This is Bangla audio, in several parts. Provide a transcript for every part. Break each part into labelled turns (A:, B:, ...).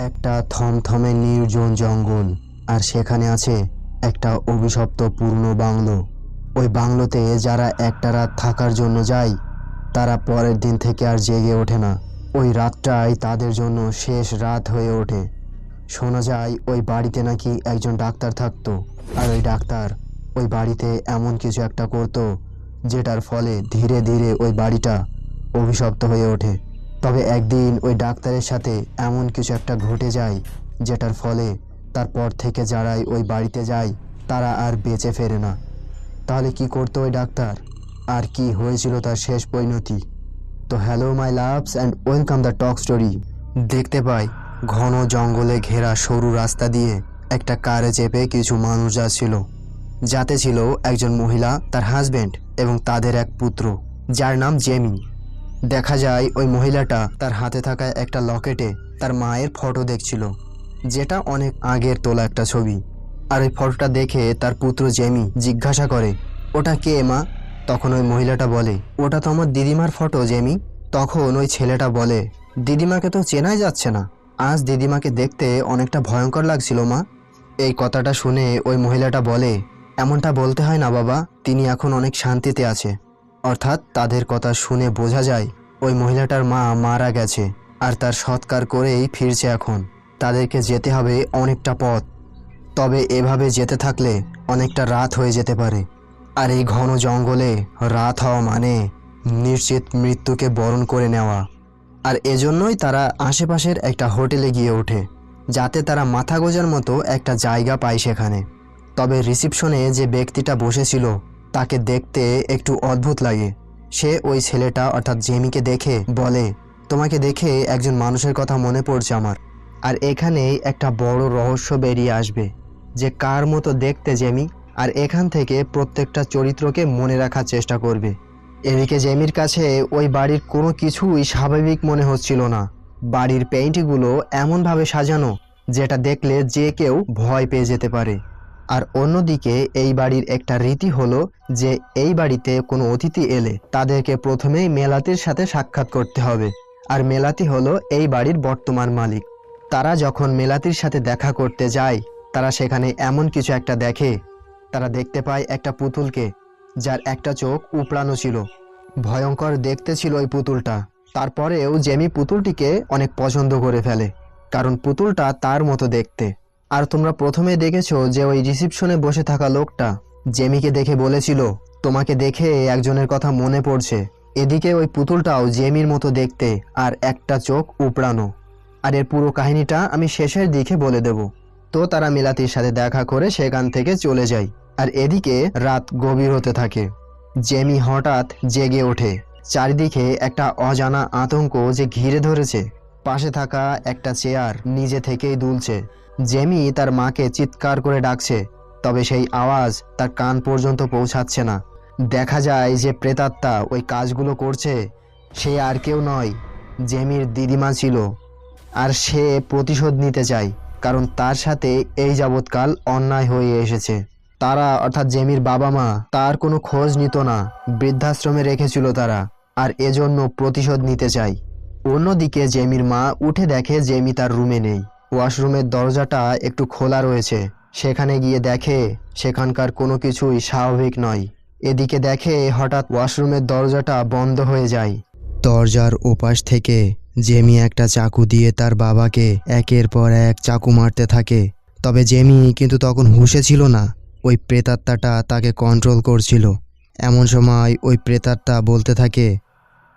A: একটা থমথমে নির্জন জঙ্গল, আর সেখানে আছে একটা অভিশপ্ত পুরনো বাংলো। ওই বাংলোতে যারা একটা রাত থাকার জন্য যায় তারা পরের দিন থেকে আর জেগে ওঠে না। ওই রাতটাই তাদের জন্য শেষ রাত হয়ে ওঠে। শোনা যায় ওই বাড়িতে নাকি একজন ডাক্তার থাকতো, আর ওই ডাক্তার ওই বাড়িতে এমন কিছু একটা করতো যেটার ফলে ধীরে ধীরে ওই বাড়িটা অভিশপ্ত হয়ে ওঠে। তবে একদিন ওই ডাক্তারের সাথে এমন কিছু একটা ঘটে যায় যেটার ফলে তারপর থেকে যারাই ওই বাড়িতে যায় তারা আর বেঁচে ফেরে না। তাহলে কি করতো ওই ডাক্তার, আর কি হয়েছিল তার শেষ পরিণতি? তো hello my loves and welcome the talk story. দেখতে পাই ঘন জঙ্গলে ঘেরা সরু রাস্তা দিয়ে একটা কারে চেপে কিছু মানুষ যাচ্ছিল। যাতে ছিল একজন মহিলা, তার হাজবেন্ড এবং তাদের এক পুত্র যার নাম জেমি। দেখা যায় ওই মহিলাটা তার হাতে থাকা একটা লকেটে তার মায়ের ফটো দেখছিল, যেটা অনেক আগের তোলা একটা ছবি। আর ওই ফটোটা দেখে তার পুত্র জেমি জিজ্ঞাসা করে, ওটা কে মা? তখন ওই মহিলাটা বলে, ওটা তো আমার দিদিমার ফটো জেমি। তখন ওই ছেলেটা বলে, দিদিমাকে তো চেনাই যাচ্ছে না, আজ দিদিমাকে দেখতে অনেকটা ভয়ঙ্কর লাগছিল মা। এই কথাটা শুনে ওই মহিলাটা বলে, এমনটা বলতে হয় না বাবা, তিনি এখন অনেক শান্তিতে আছে। অর্থাৎ তাদের কথা শুনে বোঝা যায় ওই মহিলাটার মা মারা গেছে, আর তার সৎকার করেই ফিরছে এখন। তাদেরকে যেতে হবে অনেকটা পথ, তবে এভাবে যেতে থাকলে অনেকটা রাত হয়ে যেতে পারে। আর এই ঘন জঙ্গলে রাত হওয়া মানে নিশ্চিত মৃত্যুকে বরণ করে নেওয়া। আর এজন্যই তারা আশেপাশের একটা হোটেলে গিয়ে ওঠে, যাতে তারা মাথা গোঁজার মতো একটা জায়গা পায় সেখানে। তবে রিসিপশনে যে ব্যক্তিটা বসেছিল তাকে দেখতে একটু অদ্ভুত লাগে। সে ওই ছেলেটা অর্থাৎ জেমিকে দেখে বলে, তোমাকে দেখে একজন মানুষের কথা মনে পড়ছে আমার। আর এখানেই একটা বড় রহস্য বেরিয়ে আসবে যে কার মতো দেখতে জেমি, আর এখান থেকে প্রত্যেকটা চরিত্রকে মনে রাখার চেষ্টা করবে। এদিকে জেমির কাছে ওই বাড়ির কোনো কিছুই স্বাভাবিক মনে হচ্ছিল না। বাড়ির পেইন্টগুলো এমনভাবে সাজানো যেটা দেখলে যে কেউ ভয় পেয়ে যেতে পারে। আর অন্যদিকে এই বাড়ির একটা রীতি হলো যে এই বাড়িতে কোনো অতিথি এলে তাদেরকে প্রথমেই মেলাতির সাথে সাক্ষাৎ করতে হবে। আর মেলাতি হলো এই বাড়ির বর্তমান মালিক। তারা যখন মেলাতির সাথে দেখা করতে যায় তারা সেখানে এমন কিছু একটা দেখে। তারা দেখতে পায় একটা পুতুলকে, যার একটা চোখ উপড়ানো ছিল। ভয়ঙ্কর দেখতে ছিল ওই পুতুলটা। তারপরেও জেমি পুতুলটিকে অনেক পছন্দ করে ফেলে, কারণ পুতুলটা তার মতো দেখতে। আর তোমরা প্রথমে দেখেছো যে ওই রিসিপশনে বসে থাকা লোকটা জেমিকে দেখে বলেছিল, তোমাকে দেখে একজনের কথা মনে পড়ছে। এদিকে ওই পুতুলটাও জেমির মতো দেখতে, আর একটা চোখ উপড়ানো। আর এর পুরো কাহিনীটা আমি শেষের দিকে বলে দেব। তো তারা মিলাতির সাথে দেখা করে সেখান থেকে চলে যায়। আর এদিকে রাত গভীর হতে থাকে। জেমি হঠাৎ জেগে ওঠে। চারিদিকে একটা অজানা আতঙ্ক যে ঘিরে ধরেছে। পাশে থাকা একটা চেয়ার নিজে থেকেই দুলছে। জেমি তার মাকে চিৎকার করে ডাকছে, তবে সেই আওয়াজ তার কান পর্যন্ত পৌঁছাচ্ছে না। দেখা যায় যে প্রেতাত্মা ওই কাজগুলো করছে সে আর কেউ নয়, জেমির দিদিমা ছিল। আর সে প্রতিশোধ নিতে চায়, কারণ তার সাথে এই যাবৎকাল অন্যায় হয়ে এসেছে। তারা অর্থাৎ জেমির বাবা মা তার কোনো খোঁজ নিত না, বৃদ্ধাশ্রমে রেখেছিল তারা, আর এজন্য প্রতিশোধ নিতে চায়। অন্যদিকে জেমির মা উঠে দেখে জেমি তার রুমে নেই। ওয়াশরুমের দরজাটা একটু খোলা রয়েছে। সেখানে গিয়ে দেখে সেখানকার কোনো কিছুই স্বাভাবিক নয়। এদিকে দেখে হঠাৎ ওয়াশরুমের দরজাটা বন্ধ হয়ে যায়। দরজার ওপাশ থেকে জেমি একটা চাকু দিয়ে তার বাবাকে একের পর এক চাকু মারতে থাকে। তবে জেমি কিন্তু তখন হুঁশে ছিল না, ওই প্রেতাত্মাটা তাকে কন্ট্রোল করছিল। এমন সময় ওই প্রেতাত্মা বলতে থাকে,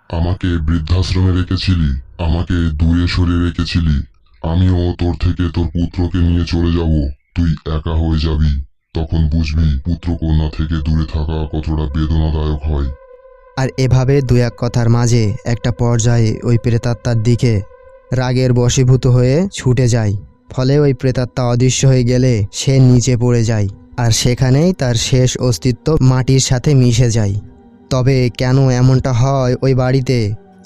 B: আমাকে বৃদ্ধাশ্রমে রেখেছিলি, আমাকে দূরে সরিয়ে রেখেছিলি, আমিও তোর থেকে তোর পুত্রকে নিয়ে চলে যাব, তুই একা হয়ে যাবি, তখন বুঝবি পুত্রকন্যা থেকে দূরে থাকা কতটা বেদনাদায়ক হয়।
A: আর এভাবে দু এক কথার মাঝে একটা পর্যায়ে ওই প্রেতাত্মার দিকে রাগের বশীভূত হয়ে ছুটে যায়। ফলে ওই প্রেতাত্মা অদৃশ্য হয়ে গেলে সে নিচে পড়ে যায়, আর সেখানেই তার শেষ অস্তিত্ব মাটির সাথে মিশে যায়। তবে কেন এমনটা হয় ওই বাড়িতে,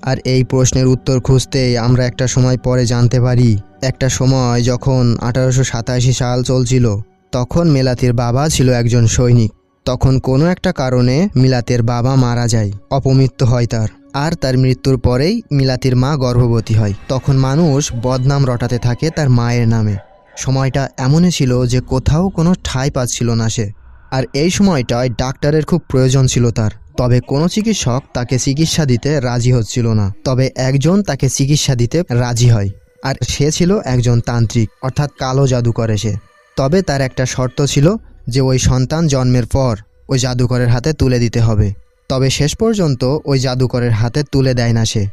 A: আর এই প্রশ্নের উত্তর খুঁজতে আমরা একটা সময় পরে জানতে পারি। একটা সময় যখন 1887 সাল চলছিল, তখন মেলাতির বাবা ছিল একজন সৈনিক। তখন কোনো একটা কারণে মিলাতের বাবা মারা যায়, অপমৃত্যু হয় তার। আর তার মৃত্যুর পরেই মিলাতির মা গর্ভবতী হয়। তখন মানুষ বদনাম রটাতে থাকে তার মায়ের নামে। সময়টা এমনই ছিল যে কোথাও কোনো ঠাঁই পাচ্ছিল না সে। আর এই সময়টায় ডাক্তারের খুব প্রয়োজন ছিল তার। তবে কোনো চিকিৎসক তাকে চিকিৎসা দিতে রাজি হচ্ছিল না। তবে একজন তাকে চিকিৎসা দিতে রাজি হয়, আর সে ছিল একজন তান্ত্রিক, অর্থাৎ কালো জাদু করে সে। তবে তার একটা শর্ত ছিল যে ওই সন্তান জন্মের পর ওই জাদুকরের হাতে তুলে দিতে হবে। তবে শেষ পর্যন্ত ওই জাদুকরের হাতে তুলে দেয় না সে।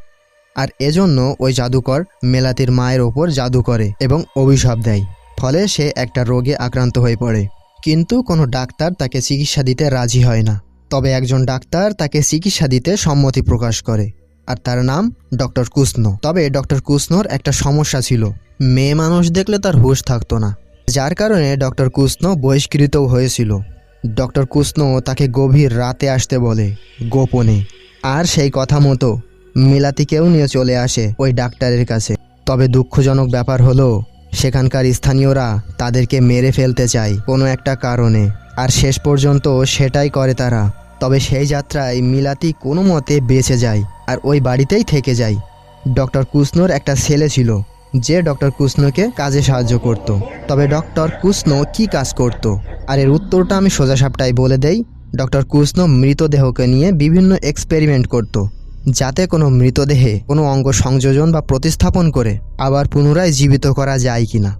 A: আর এজন্য ওই জাদুকর মেলাতির মায়ের ওপর জাদু করে এবং অভিশাপ দেয়। ফলে সে একটা রোগে আক্রান্ত হয়ে পড়ে। কিন্তু কোনো ডাক্তার তাকে চিকিৎসা দিতে রাজি হয় না। তবে একজন ডাক্তার তাকে চিকিৎসা দিতে সম্মতি প্রকাশ করে, আর তার নাম ডক্টর কুসনো। তবে ডক্টর কুসনোর একটা সমস্যা ছিল, মেয়ে মানুষ দেখলে তার হুঁশ থাকতো না, যার কারণে ডক্টর কুসনো বহিষ্কৃতও হয়েছিল। ডক্টর কুসনো তাকে গভীর রাতে আসতে বলে গোপনে, আর সেই কথা মতো মিলাতিকেও নিয়ে চলে আসে ওই ডাক্তারের কাছে। তবে দুঃখজনক ব্যাপার হলো সেখানকার স্থানীয়রা তাদেরকে মেরে ফেলতে চায় কোনো একটা কারণে, আর শেষ পর্যন্ত সেটাই করে তারা। তবে সেই যাত্রায় মিলাতি কোনো মতে বেঁচে যায় আর ওই বাড়িতেই থেকে যায়। ডক্টর কুসনোর একটা ছেলে ছিল যে ডক্টর কুসনোকে কাজে সাহায্য করত। তবে ডক্টর কুসনো কি কাজ করত, আর এর উত্তরটা আমি সোজাসাপটাই বলে দেই। ডক্টর কুসনো মৃতদেহকে নিয়ে বিভিন্ন এক্সপেরিমেন্ট করত, যাতে কোনো মৃতদেহে কোনো অঙ্গ সংযোজন বা প্রতিস্থাপন করে আবার পুনরায় জীবিত করা যায় কিনা।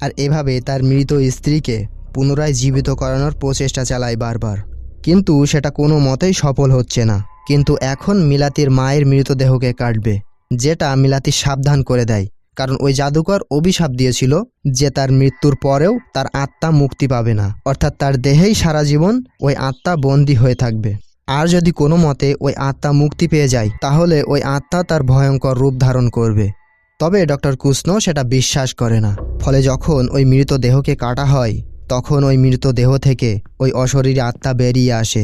A: আর এভাবে তার মৃত স্ত্রীকে পুনরায় জীবিত করানোর প্রচেষ্টা চালায় বারবার, কিন্তু সেটা কোনো মতেই সফল হচ্ছে না। কিন্তু এখন মিলাতির মায়ের মৃতদেহকে কাটবে, যেটা মিলাতি সাবধান করে দেয়, কারণ ওই জাদুকর অভিশাপ দিয়েছিল যে তার মৃত্যুর পরেও তার আত্মা মুক্তি পাবে না, অর্থাৎ তার দেহেই সারা জীবন ওই আত্মা বন্দী হয়ে থাকবে। আর যদি কোনো মতে ওই আত্মা মুক্তি পেয়ে যায় তাহলে ওই আত্মা তার ভয়ঙ্কর রূপ ধারণ করবে। তবে ডক্টর কুসনো সেটা বিশ্বাস করে না। ফলে যখন ওই মৃতদেহকে কাটা হয় তখন ওই মৃতদেহ থেকে ওই অশরীরী আত্মা বেরিয়ে আসে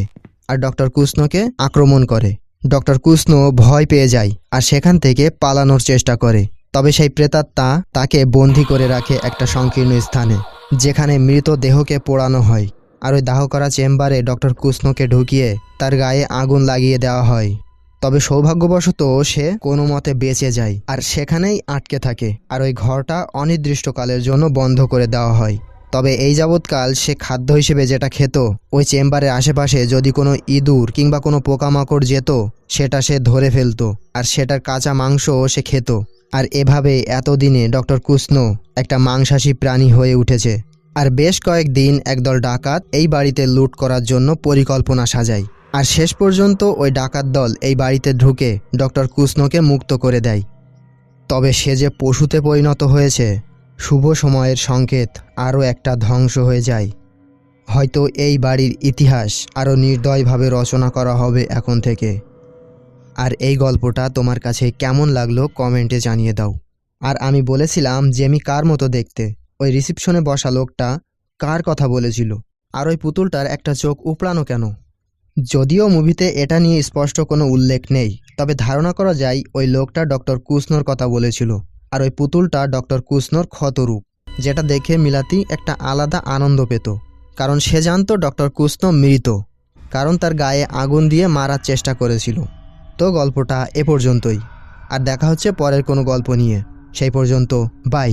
A: আর ডক্টর কুসনোকে আক্রমণ করে। ডক্টর কুসনো ভয় পেয়ে যায় আর সেখান থেকে পালানোর চেষ্টা করে। তবে সেই প্রেতাত্মা তাকে বন্দী করে রাখে একটা সংকীর্ণ স্থানে, যেখানে মৃতদেহকে পোড়ানো হয়। আর ওই দাহ করা চেম্বারে ডক্টর কুসনোকে ঢুকিয়ে তার গায়ে আগুন লাগিয়ে দেওয়া হয়। তবে সৌভাগ্যবশত সে কোনো মতে বেঁচে যায় আর সেখানেই আটকে থাকে, আর ওই ঘরটা অনির্দিষ্টকালের জন্য বন্ধ করে দেওয়া হয়। তবে এই যাবৎকাল সে খাদ্য হিসেবে যেটা খেত, ওই চেম্বারের আশেপাশে যদি কোনো ইঁদুর কিংবা কোনো পোকামাকড় যেত সেটা সে ধরে ফেলতো, আর সেটার কাঁচা মাংসও সে খেত। আর এভাবে এতদিনে ডক্টর কুসনো একটা মাংসাশী প্রাণী হয়ে উঠেছে। আর বেশ কয়েকদিন একদল ডাকাত এই বাড়িতে লুট করার জন্য পরিকল্পনা সাজায়, আর শেষ পর্যন্ত ওই ডাকাত দল এই বাড়িতে ঢুকে ডক্টর কুসনোকে মুক্ত করে দেয়। তবে সে যে পশুতে পরিণত হয়েছে, শুভ সময়ের সংকেত আরও একটা ধ্বংস হয়ে যায়। হয়তো এই বাড়ির ইতিহাস আরও নির্দয়ভাবে রচনা করা হবে এখন থেকে। আর এই গল্পটা তোমার কাছে কেমন লাগলো কমেন্টে জানিয়ে দাও। আর আমি বলেছিলাম যে আমি কার মতো দেখতে, ওই রিসিপশনে বসা লোকটা কার কথা বলেছিল, আর ওই পুতুলটার একটা চোখ উপড়ানো কেন? যদিও মুভিতে এটা নিয়ে স্পষ্ট কোনো উল্লেখ নেই, তবে ধারণা করা যায় ওই লোকটা ডক্টর কুসনোর কথা বলেছিল, আর ওই পুতুলটা ডক্টর কুসনোর ক্ষতরূপ, যেটা দেখে মিলাতি একটা আলাদা আনন্দ পেত, কারণ সে জানতো ডক্টর কুসনো মৃত, কারণ তার গায়ে আগুন দিয়ে মারার চেষ্টা করেছিল। তো গল্পটা এ পর্যন্তই, আর দেখা হচ্ছে পরের কোনো গল্প নিয়ে। সেই পর্যন্ত বাই।